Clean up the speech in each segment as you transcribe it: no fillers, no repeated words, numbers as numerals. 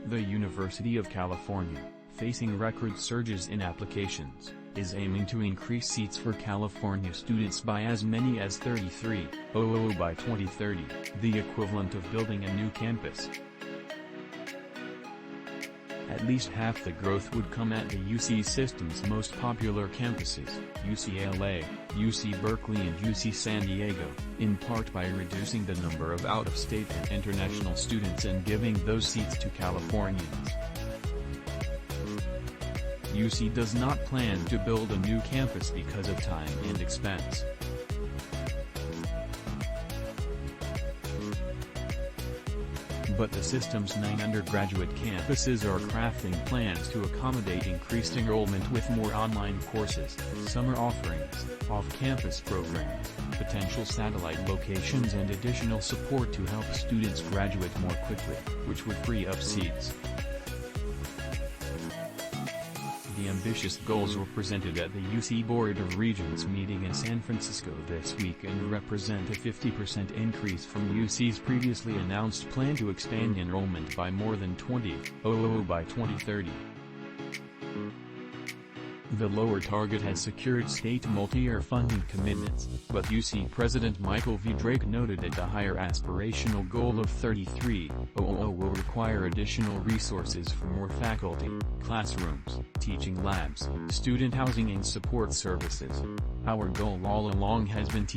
The University of California, facing record surges in applications, is aiming to increase seats for California students by as many as 33,000 by 2030, the equivalent of building a new campus. At least half the growth would come at the UC system's most popular campuses, UCLA, UC Berkeley and UC San Diego, in part by reducing the number of out-of-state and international students and giving those seats to Californians. UC does not plan to build a new campus because of time and expense. But the system's 9 undergraduate campuses are crafting plans to accommodate increased enrollment with more online courses, summer offerings, off-campus programs, potential satellite locations and additional support to help students graduate more quickly, which would free up seats. The ambitious goals were presented at the UC Board of Regents meeting in San Francisco this week and represent a 50% increase from UC's previously announced plan to expand enrollment by more than 20,000 by 2030. The lower target has secured state multi-year funding commitments, but UC President Michael V. Drake noted that the higher aspirational goal of 33,000 will require additional resources for more faculty, classrooms, teaching labs, student housing and support services. Our goal all along has been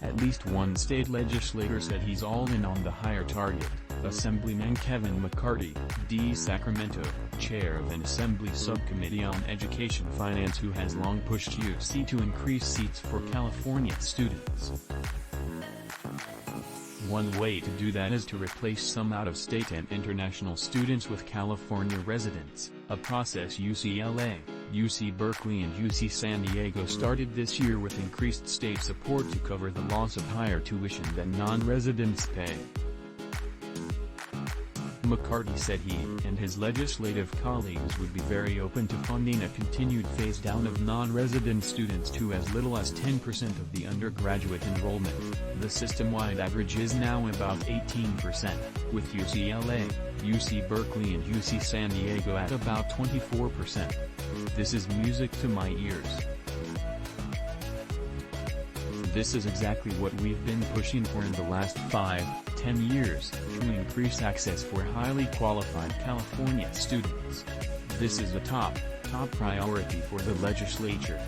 At least one state legislator said he's all in on the higher target. Assemblyman Kevin McCarty, D-Sacramento, chair of an Assembly subcommittee on education finance who has long pushed UC to increase seats for California students. One way to do that is to replace some out-of-state and international students with California residents, a process UCLA, UC Berkeley and UC San Diego started this year with increased state support to cover the loss of higher tuition than non-residents pay. McCarty said he and his legislative colleagues would be very open to funding a continued phase-down of non-resident students to as little as 10% of the undergraduate enrollment. The system-wide average is now about 18%, with UCLA, UC Berkeley and UC San Diego at about 24%. This is music to my ears. This is exactly what we've been pushing for in the last 5-10 years, to increase access for highly qualified California students. This is a top priority for the legislature.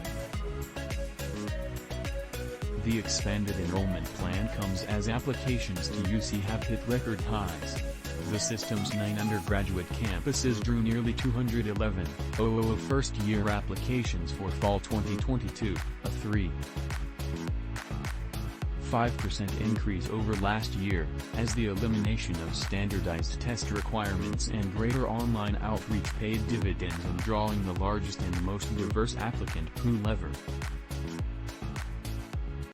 The expanded enrollment plan comes as applications to UC have hit record highs. The system's 9 undergraduate campuses drew nearly 211,000 first-year applications for fall 2022, a 3.5% increase over last year, as the elimination of standardized test requirements and greater online outreach paid dividends in drawing the largest and most diverse applicant pool ever.